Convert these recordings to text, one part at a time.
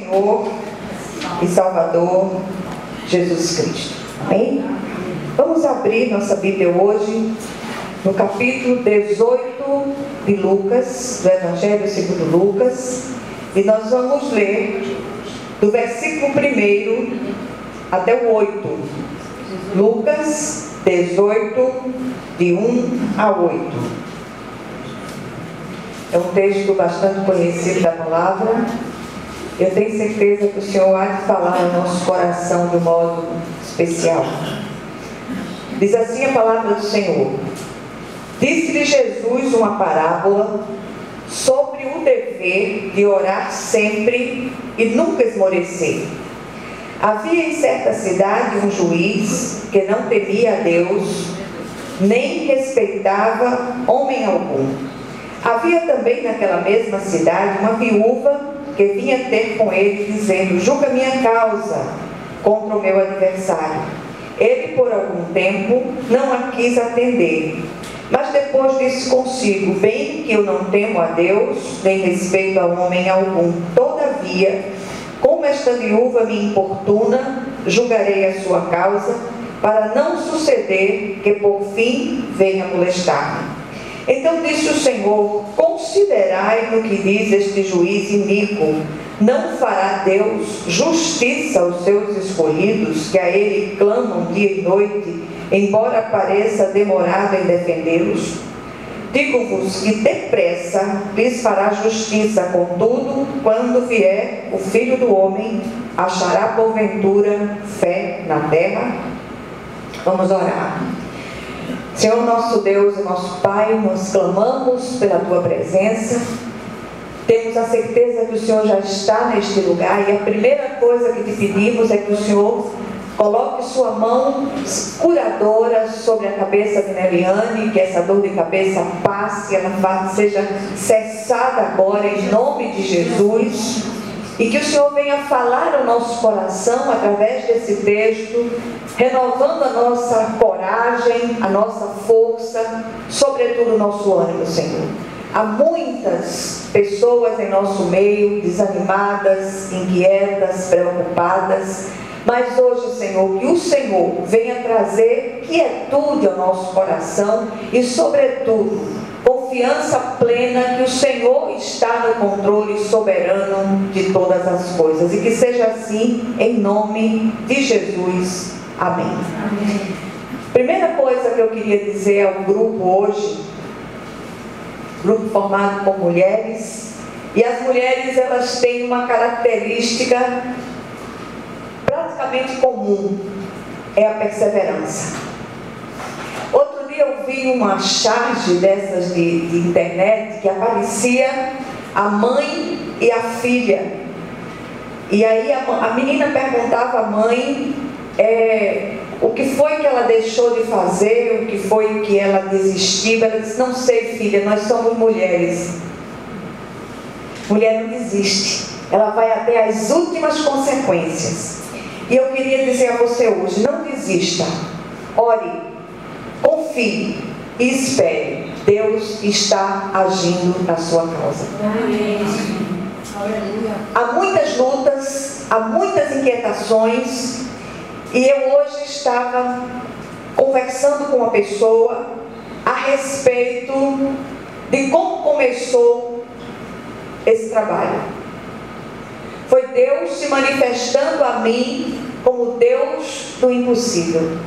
Senhor e Salvador Jesus Cristo. Amém? Vamos abrir nossa Bíblia hoje no capítulo 18 de Lucas, do Evangelho segundo Lucas, e nós vamos ler do versículo 1 até o 8. Lucas 18, de 1 a 8. É um texto bastante conhecido da palavra. Eu tenho certeza que o Senhor há de falar no nosso coração de um modo especial. Diz assim a palavra do Senhor: Disse-lhe Jesus uma parábola sobre o dever de orar sempre e nunca esmorecer. Havia em certa cidade um juiz que não temia a Deus, nem respeitava homem algum. Havia também naquela mesma cidade uma viúva que vinha ter com ele, dizendo: julga minha causa contra o meu adversário. Ele, por algum tempo, não a quis atender, mas depois disse consigo: bem que eu não temo a Deus, nem respeito a homem algum. Todavia, como esta viúva me importuna, julgarei a sua causa, para não suceder que por fim venha molestar-me. Então disse o Senhor: considerai no que diz este juiz iníquo. Não fará Deus justiça aos seus escolhidos, que a Ele clamam dia e noite, embora pareça demorado em defendê-los? Digo-vos que depressa lhes fará justiça. Contudo, quando vier o Filho do Homem, achará porventura fé na terra? Vamos orar. Senhor nosso Deus e nosso Pai, nós clamamos pela Tua presença. Temos a certeza que o Senhor já está neste lugar, e a primeira coisa que te pedimos é que o Senhor coloque sua mão curadora sobre a cabeça de Neliane, que essa dor de cabeça passe, ela seja cessada agora em nome de Jesus, e que o Senhor venha falar ao nosso coração através desse texto, renovando a nossa coragem, a nossa força, sobretudo o nosso ânimo, Senhor. Há muitas pessoas em nosso meio desanimadas, inquietas, preocupadas, mas hoje, Senhor, que o Senhor venha trazer quietude ao nosso coração e, sobretudo, confiança plena que o Senhor está no controle soberano de todas as coisas. E que seja assim, em nome de Jesus. Amém. Amém. Primeira coisa que eu queria dizer ao grupo hoje, grupo formado por mulheres, e as mulheres, elas têm uma característica praticamente comum, é a perseverança. Outro dia eu vi uma charge dessas de internet que aparecia a mãe e a filha, e aí a menina perguntava à mãe o que foi que ela deixou de fazer, o que foi que ela desistiu. Ela disse: não sei, filha, nós somos mulheres. Mulher não desiste, ela vai até as últimas consequências. E eu queria dizer a você hoje: não desista, ore, confie e espere. Deus está agindo na sua causa. Amém. Há muitas lutas, há muitas inquietações, e eu hoje estava conversando com uma pessoa a respeito de como começou esse trabalho. Foi Deus se manifestando a mim como Deus do impossível.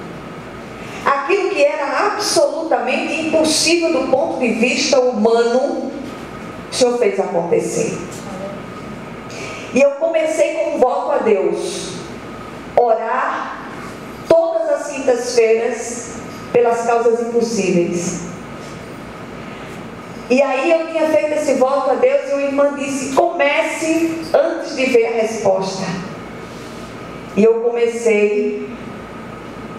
Aquilo que era absolutamente impossível do ponto de vista humano, o Senhor fez acontecer. E eu comecei com um voto a Deus: orar todas as quintas-feiras pelas causas impossíveis. E aí eu tinha feito esse voto a Deus, e a irmã disse: comece antes de ver a resposta. E eu comecei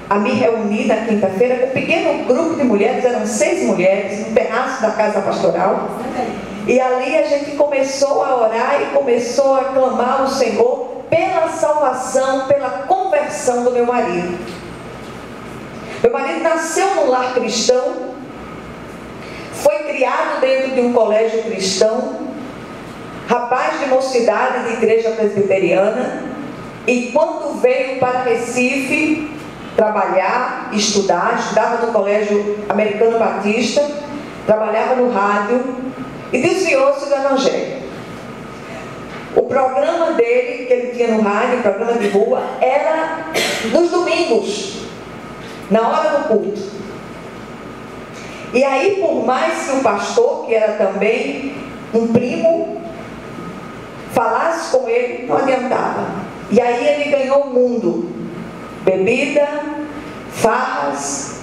a me reunir na quinta-feira com um pequeno grupo de mulheres, eram 6 mulheres, no terraço da casa pastoral. E ali a gente começou a orar e começou a clamar ao Senhor pela salvação, pela conversão do meu marido. Meu marido nasceu num lar cristão, foi criado dentro de um colégio cristão, rapaz de mocidade de igreja presbiteriana, e quando veio para Recife trabalhar, estudava no colégio americano batista, trabalhava no rádio e desviou-se do evangelho. O programa dele, que ele tinha no rádio, o programa de rua, era nos domingos, na hora do culto. E aí, por mais que o pastor, que era também um primo, falasse com ele, não adiantava. E aí ele ganhou o mundo. Bebida, farras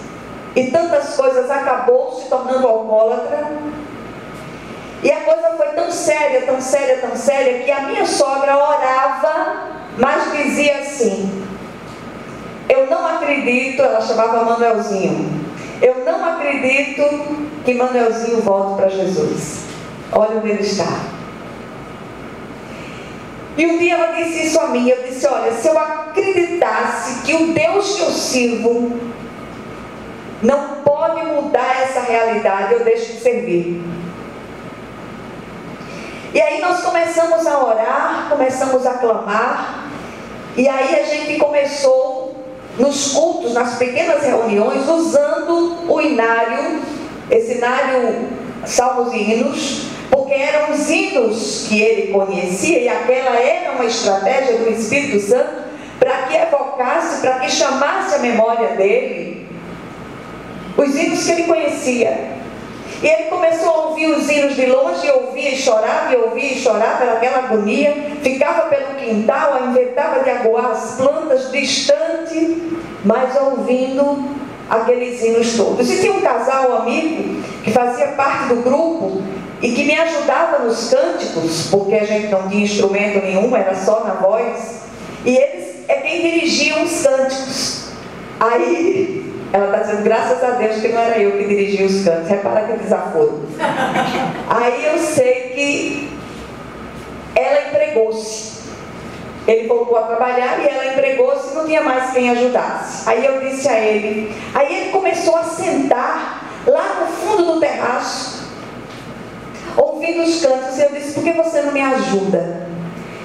e tantas coisas, acabou se tornando alcoólatra. E a coisa foi tão séria, tão séria, tão séria, que a minha sogra orava, mas dizia assim: eu não acredito, ela chamava Manuelzinho, eu não acredito que Manuelzinho volte para Jesus. Olha onde ele está. E um dia ela disse isso a mim, eu disse: olha, se eu acreditasse que o Deus que eu sirvo não pode mudar essa realidade, eu deixo de servir. E aí nós começamos a orar, começamos a clamar, e aí a gente começou nos cultos, nas pequenas reuniões, usando o inário, esse inário Salmos e Hinos, porque eram os hinos que ele conhecia, e aquela era uma estratégia do Espírito Santo para que evocasse, para que chamasse a memória dele os hinos que ele conhecia. E ele começou a ouvir os hinos de longe, e ouvia e chorava, era aquela agonia, ficava pelo quintal, inventava de aguar as plantas distante, mas ouvindo aqueles hinos todos. E tinha um casal, um amigo, que fazia parte do grupo e que me ajudava nos cânticos, porque a gente não tinha instrumento nenhum, era só na voz, e eles é quem dirigiam os cânticos. Aí ela está dizendo, graças a Deus que não era eu que dirigia os cantos, repara que desaforo. Aí eu sei que ela entregou-se. Ele voltou a trabalhar e ela entregou-se, não tinha mais quem ajudasse. Aí eu disse a ele, aí ele começou a sentar lá no fundo do terraço, ouvindo os cantos, e eu disse, por que você não me ajuda?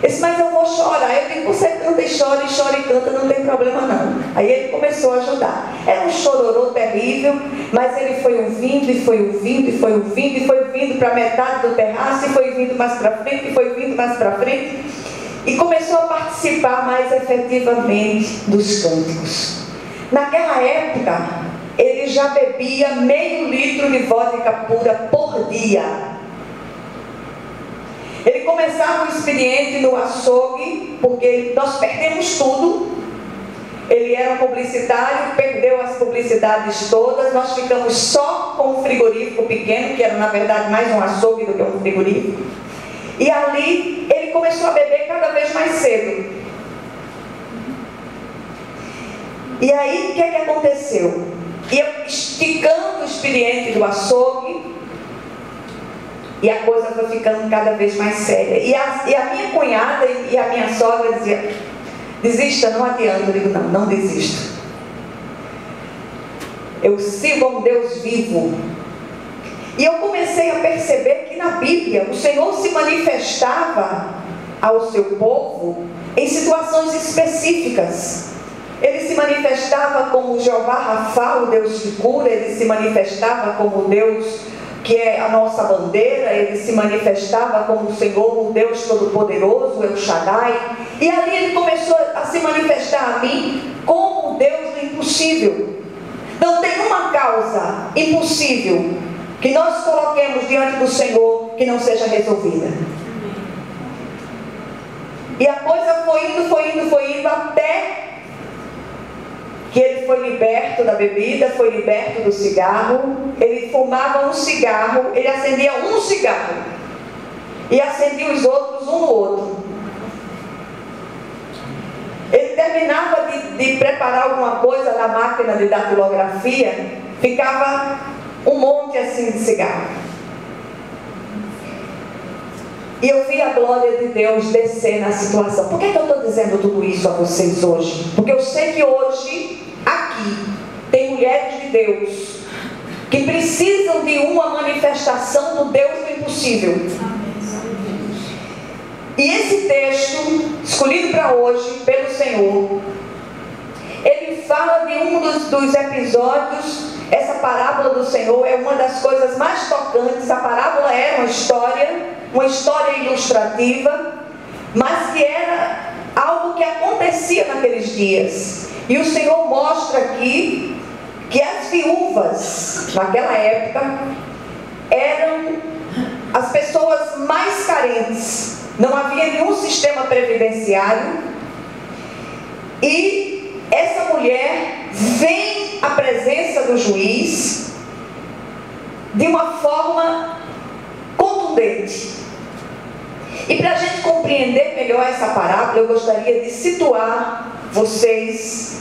Ele disse, mas eu vou chorar. Eu digo, você canta e chora e canta, não tem problema não. Aí ele começou a ajudar. Era um chororô terrível, mas ele foi ouvindo, e foi ouvindo, e foi ouvindo, e foi vindo para metade do terraço, e foi vindo mais para frente, e foi vindo mais para frente, e começou a participar mais efetivamente dos cânticos. Naquela época, ele já bebia meio litro de vodka pura por dia. Ele começava o expediente no açougue, porque nós perdemos tudo. Ele era um publicitário, perdeu as publicidades todas, nós ficamos só com um frigorífico pequeno, que era na verdade mais um açougue do que um frigorífico. E ali ele começou a beber cada vez mais cedo. E aí o que é que aconteceu? Ia esticando o expediente do açougue, e a coisa foi ficando cada vez mais séria. E a minha cunhada e a minha sogra diziam, desista, não adianta. Eu digo, não desisto. Eu sigo um Deus vivo. E eu comecei a perceber que na Bíblia o Senhor se manifestava ao seu povo em situações específicas. Ele se manifestava como Jeová Rafa, o Deus que cura. Ele se manifestava como Deus que é a nossa bandeira. Ele se manifestava como o Senhor, o Deus Todo-Poderoso, El Shaddai. E ali ele começou a se manifestar a mim como o Deus do impossível. Não tem uma causa impossível que nós coloquemos diante do Senhor que não seja resolvida. E a coisa foi indo até que ele foi liberto da bebida, foi liberto do cigarro. Ele fumava um cigarro, ele acendia um cigarro e acendia os outros um no outro. Ele terminava de preparar alguma coisa na máquina de datilografia, ficava um monte assim de cigarro. E eu vi a glória de Deus descer na situação. Por que eu estou dizendo tudo isso a vocês hoje? Porque eu sei que hoje, aqui, tem mulheres de Deus que precisam de uma manifestação do Deus do impossível. E esse texto, escolhido para hoje pelo Senhor, ele fala de um dos episódios. Essa parábola do Senhor é uma das coisas mais tocantes. A parábola era uma história ilustrativa, mas que era algo que acontecia naqueles dias. E o Senhor mostra aqui que as viúvas, naquela época, eram as pessoas mais carentes. Não havia nenhum sistema previdenciário. E essa mulher vem à presença do juiz de uma forma contundente. E para a gente compreender melhor essa parábola, eu gostaria de situar vocês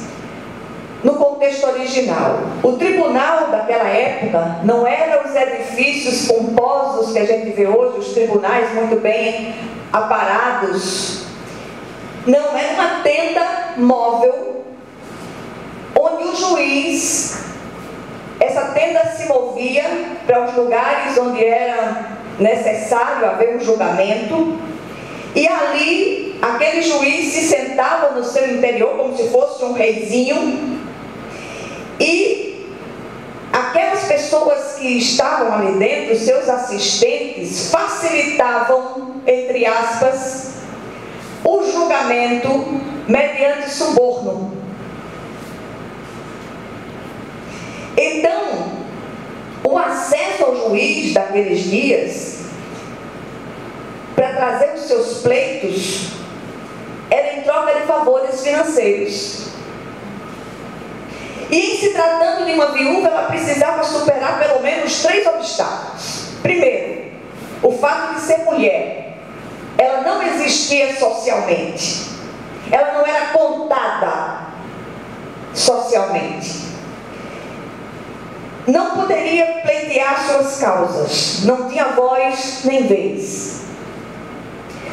no contexto original. O tribunal daquela época não eram os edifícios pomposos que a gente vê hoje, os tribunais muito bem aparados. Não, era uma tenda móvel, onde o juiz, essa tenda se movia para os lugares onde era necessário haver um julgamento, e ali aquele juiz se sentava no seu interior como se fosse um reizinho, e aquelas pessoas que estavam ali dentro, seus assistentes, facilitavam, entre aspas, o julgamento mediante suborno. Então, o acesso ao juiz daqueles dias, para trazer os seus pleitos, era em troca de favores financeiros. E em se tratando de uma viúva, ela precisava superar pelo menos 3 obstáculos. Primeiro, o fato de ser mulher. Ela não existia socialmente. Ela não era contada socialmente. Não poderia pleitear suas causas. Não tinha voz nem vez.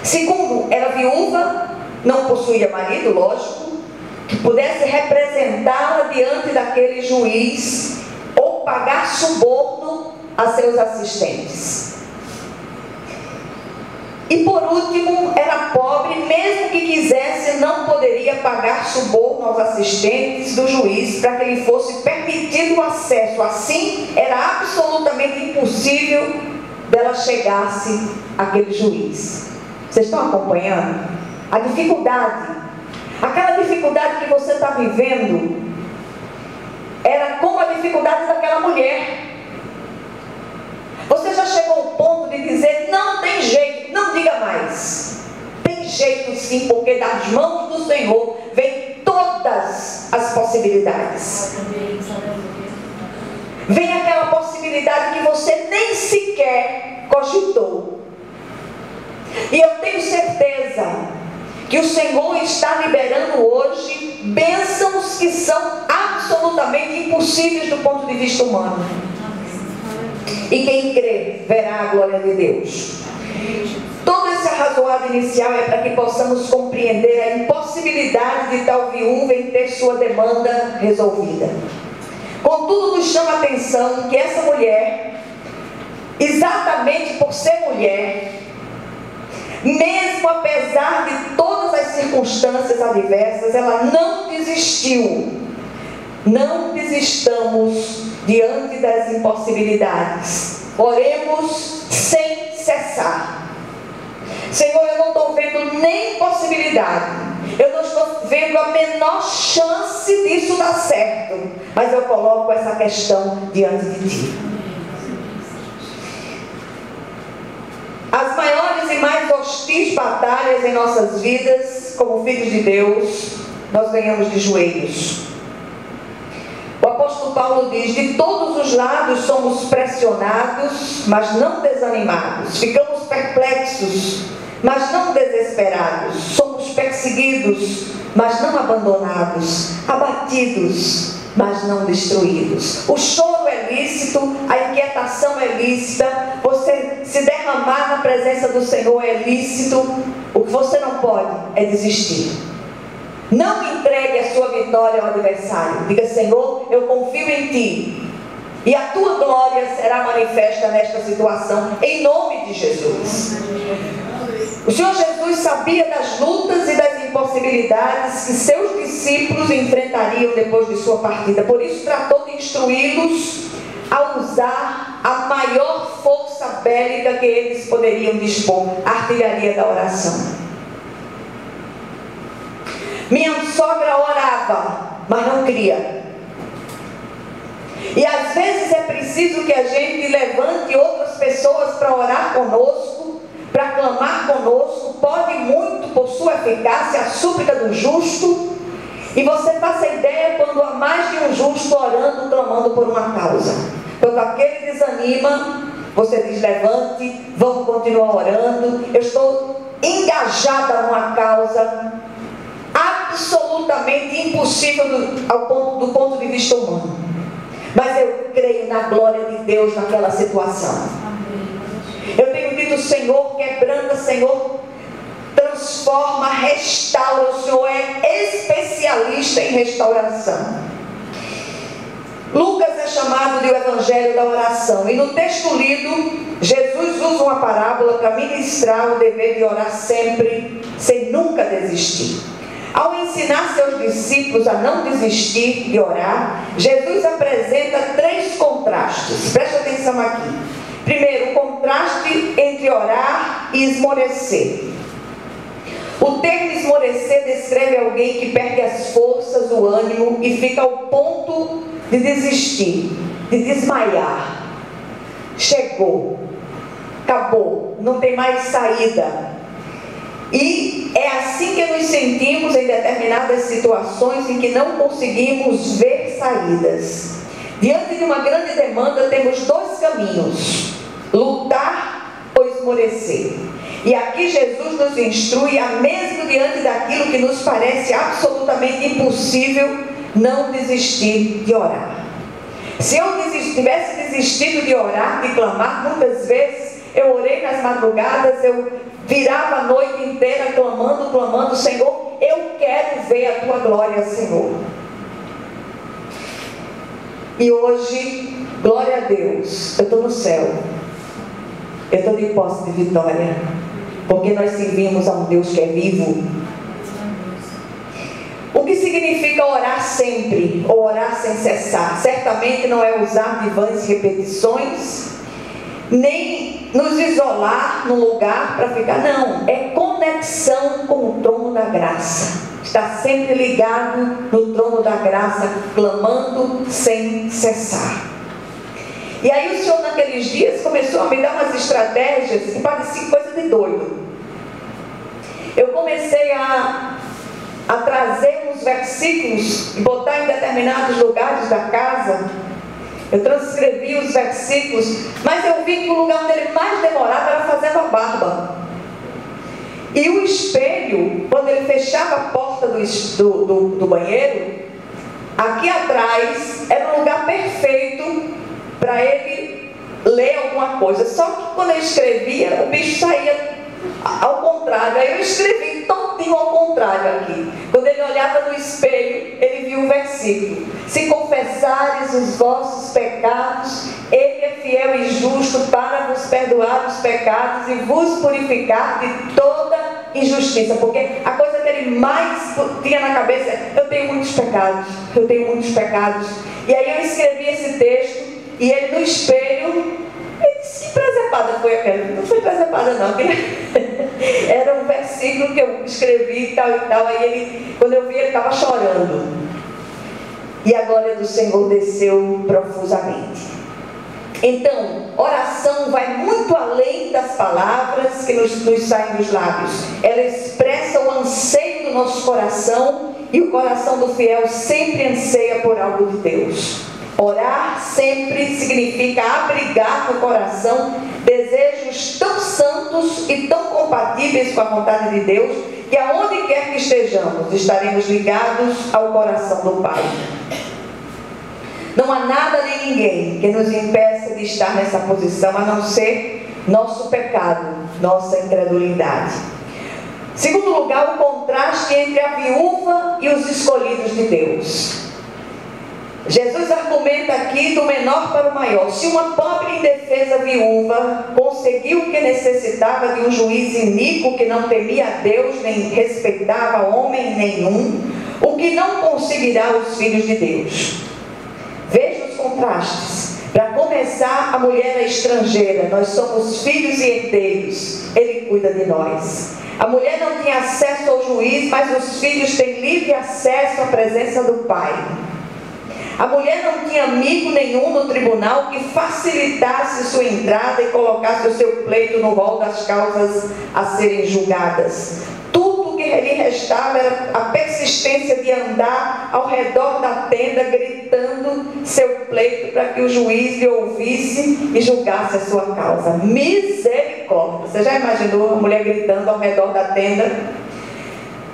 Segundo, era viúva, não possuía marido, lógico, que pudesse representá-la diante daquele juiz ou pagar suborno a seus assistentes. E por último, era pobre, mesmo que quisesse, não poderia pagar suborno aos assistentes do juiz para que lhe fosse permitido o acesso. Assim, era absolutamente impossível dela chegasse àquele juiz. Vocês estão acompanhando? A dificuldade, aquela dificuldade que você está vivendo, era como a dificuldade daquela mulher. Você já chegou ao ponto de dizer, não tem jeito, não diga mais. Tem jeito sim, porque das mãos do Senhor vem todas as possibilidades. Vem aquela possibilidade que você nem sequer cogitou. E eu tenho certeza que o Senhor está liberando hoje bênçãos que são absolutamente impossíveis do ponto de vista humano. E quem crê verá a glória de Deus. Todo esse arrazoado inicial é para que possamos compreender a impossibilidade de tal viúva em ter sua demanda resolvida. Contudo, nos chama a atenção que essa mulher, exatamente por ser mulher, mesmo apesar de todas as circunstâncias adversas, ela não desistiu. Não desistamos diante das impossibilidades. Oremos sem cessar. Senhor, eu não estou vendo nem possibilidade. Eu não estou vendo a menor chance disso dar certo. Mas eu coloco essa questão diante de Ti. As maiores e mais hostis batalhas em nossas vidas, como filhos de Deus, nós ganhamos de joelhos. O apóstolo Paulo diz, de todos os lados somos pressionados, mas não desanimados. Ficamos perplexos, mas não desesperados. Somos perseguidos, mas não abandonados. Abatidos, mas não destruídos. O choro é lícito, a inquietação é lícita, você se derramar na presença do Senhor é lícito. O que você não pode é desistir. Não entregue a sua vitória ao adversário. Diga, Senhor, eu confio em Ti. E a Tua glória será manifesta nesta situação, em nome de Jesus. O Senhor Jesus sabia das lutas e das impossibilidades que seus discípulos enfrentariam depois de sua partida. Por isso tratou de instruí-los a usar a maior força bélica que eles poderiam dispor, a artilharia da oração. Minha sogra orava, mas não cria. E às vezes é preciso que a gente levante outras pessoas para orar conosco, para clamar conosco. Pode muito, por sua eficácia, a súplica do justo. E você faça ideia quando há mais de um justo orando, clamando por uma causa. Quando aquele desanima, você diz: levante, vamos continuar orando. Eu estou engajada numa causa absolutamente impossível do ponto de vista humano. Mas eu creio na glória de Deus naquela situação. Eu tenho dito: Senhor, quebranta, Senhor, transforma, restaura. O Senhor é especialista em restauração. Lucas é chamado de o Evangelho da Oração. E no texto lido, Jesus usa uma parábola para ministrar o dever de orar sempre, sem nunca desistir. Ao ensinar seus discípulos a não desistir de orar, Jesus apresenta 3 contrastes. Preste atenção aqui. Primeiro, o contraste entre orar e esmorecer. O termo esmorecer descreve alguém que perde as forças, o ânimo e fica ao ponto de desistir, de desmaiar. Chegou, acabou, não tem mais saída. E é assim que nos sentimos em determinadas situações em que não conseguimos ver saídas. Diante de uma grande demanda, temos 2 caminhos: lutar ou esmorecer. E aqui Jesus nos instrui a, mesmo diante daquilo que nos parece absolutamente impossível, não desistir de orar. Se eu tivesse desistido de orar, de clamar, muitas vezes eu orei nas madrugadas, eu virava a noite inteira clamando: Senhor, eu quero ver a tua glória, Senhor. E hoje, glória a Deus, eu estou no céu, eu estou de posse de vitória, porque nós servimos a um Deus que é vivo. O que significa orar sempre, ou orar sem cessar? Certamente não é usar de vãs repetições, nem nos isolar num lugar para ficar. Não, é conexão com o trono da graça. Está sempre ligado no trono da graça, clamando sem cessar. E aí o Senhor naqueles dias começou a me dar umas estratégias que pareciam coisa de doido. Eu comecei a trazer uns versículos e botar em determinados lugares da casa. Eu transcrevi os versículos, mas eu vi que o lugar onde ele mais demorava era fazendo a barba. E o espelho, quando ele fechava a porta do banheiro, aqui atrás era um lugar perfeito para ele ler alguma coisa. Só que quando ele escrevia, o bicho saía ao contrário. Aí eu escrevi todinho ao contrário aqui. Quando ele olhava no espelho, ele viu o versículo: se confessares os vossos pecados, ele é fiel e justo para vos perdoar os pecados e vos purificar de toda injustiça. Porque a coisa que ele mais tinha na cabeça é: eu tenho muitos pecados, eu tenho muitos pecados. E aí eu escrevi esse texto, e ele no espelho, ele disse: que presepada foi aquela? Não foi presepada não, era um versículo que eu escrevi e tal. Aí ele, quando eu vi, ele estava chorando. E a glória do Senhor desceu profusamente. Então, oração vai muito além das palavras que nos saem dos lábios. Ela expressa o anseio do nosso coração, e o coração do fiel sempre anseia por algo de Deus. Orar sempre significa abrigar no coração desejos tão santos e tão compatíveis com a vontade de Deus, que aonde quer que estejamos, estaremos ligados ao coração do Pai. Não há nada nem ninguém que nos impeça de estar nessa posição, a não ser nosso pecado, nossa incredulidade. Segundo lugar, o contraste entre a viúva e os escolhidos de Deus. Jesus argumenta aqui do menor para o maior. Se uma pobre e indefesa viúva conseguiu o que necessitava de um juiz iníquo que não temia a Deus, nem respeitava homem nenhum, o que não conseguirá os filhos de Deus? Veja os contrastes. Para começar, a mulher é estrangeira, nós somos filhos e herdeiros, Ele cuida de nós. A mulher não tinha acesso ao juiz, mas os filhos têm livre acesso à presença do Pai. A mulher não tinha amigo nenhum no tribunal que facilitasse sua entrada e colocasse o seu pleito no rol das causas a serem julgadas. Tudo que lhe restava era a persistência de andar ao redor da tenda, gritando seu pleito para que o juiz lhe ouvisse e julgasse a sua causa. Misericórdia! Você já imaginou a mulher gritando ao redor da tenda?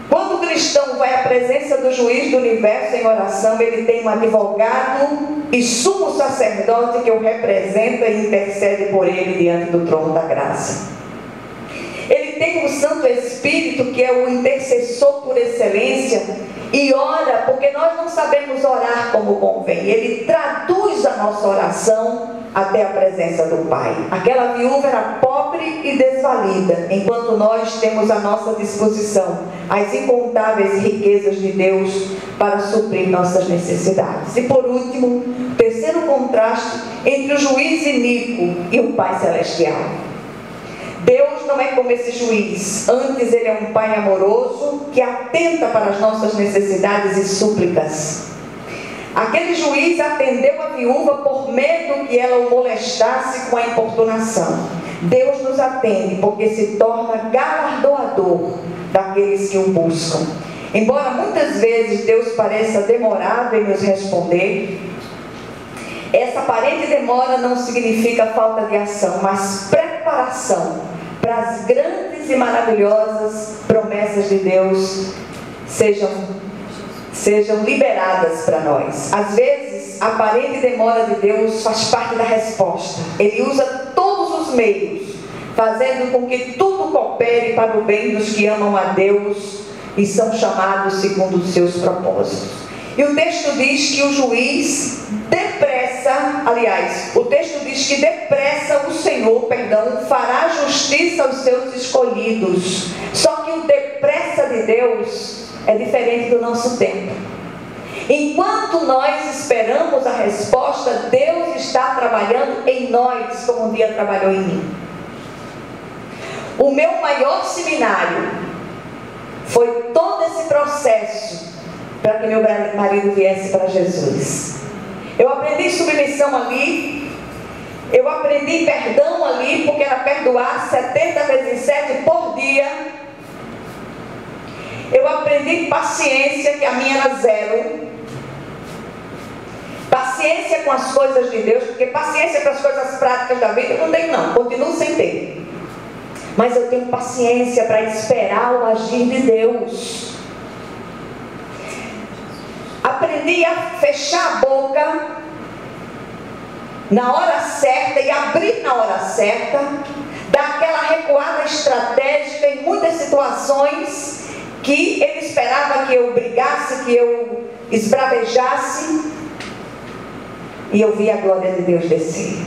Quando o cristão vai à presença do juiz do universo em oração, ele tem um advogado e sumo sacerdote que o representa e intercede por ele diante do trono da graça. Ele tem o Santo Espírito, que é o intercessor por excelência, e ora, porque nós não sabemos orar como convém. Ele traduz a nossa oração até a presença do Pai. Aquela viúva era pobre e desvalida, enquanto nós temos à nossa disposição as incontáveis riquezas de Deus para suprir nossas necessidades. E por último, o terceiro contraste entre o juiz iníquo e o Pai Celestial. Deus não é como esse juiz, antes Ele é um Pai amoroso que atenta para as nossas necessidades e súplicas. Aquele juiz atendeu a viúva por medo que ela o molestasse com a importunação. Deus nos atende porque se torna galardoador daqueles que o buscam. Embora muitas vezes Deus pareça demorado em nos responder, essa aparente demora não significa falta de ação, mas preparação para as grandes e maravilhosas promessas de Deus sejam liberadas para nós. Às vezes, a aparente demora de Deus faz parte da resposta. Ele usa todos os meios, fazendo com que tudo coopere para o bem dos que amam a Deus e são chamados segundo os seus propósitos. E o texto diz que o juiz o texto diz que depressa o Senhor, fará justiça aos seus escolhidos. Só que o depressa de Deus é diferente do nosso tempo. Enquanto nós esperamos a resposta, Deus está trabalhando em nós, como um dia trabalhou em mim. O meu maior seminário foi todo esse processo para que meu marido viesse para Jesus. Eu aprendi submissão ali, eu aprendi perdão ali, porque era perdoar 70 vezes 7 por dia. Eu aprendi paciência, que a minha era 0. Paciência com as coisas de Deus, porque paciência para as coisas práticas da vida eu não tenho não, continuo sem ter. Mas eu tenho paciência para esperar o agir de Deus. Aprendi a fechar a boca na hora certa e abrir na hora certa, dar aquela recuada estratégica em muitas situações que ele esperava que eu brigasse, que eu esbravejasse, e eu vi a glória de Deus descer.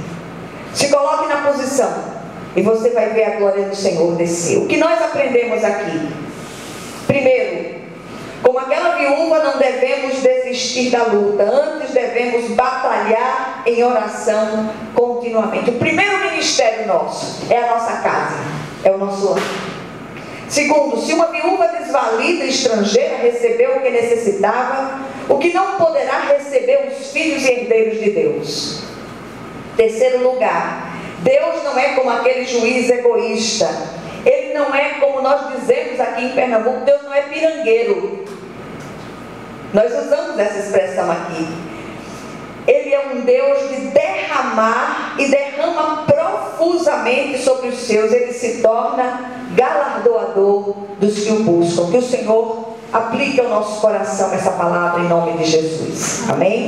Se coloque na posição e você vai ver a glória do Senhor descer. O que nós aprendemos aqui? Primeiro, como aquela viúva, não devemos desistir da luta, antes devemos batalhar em oração continuamente. O primeiro ministério nosso é a nossa casa, é o nosso lar. Segundo, se uma viúva desvalida estrangeira recebeu o que necessitava, o que não poderá receber os filhos e herdeiros de Deus? Terceiro lugar, Deus não é como aquele juiz egoísta. Ele não é como nós dizemos aqui em Pernambuco, Deus não é pirangueiro. Nós usamos essa expressão aqui. Ele é um Deus de derramar e derrama profusamente sobre os seus. Ele se torna galardoador dos que o buscam. Que o Senhor aplique ao nosso coração essa palavra em nome de Jesus. Amém?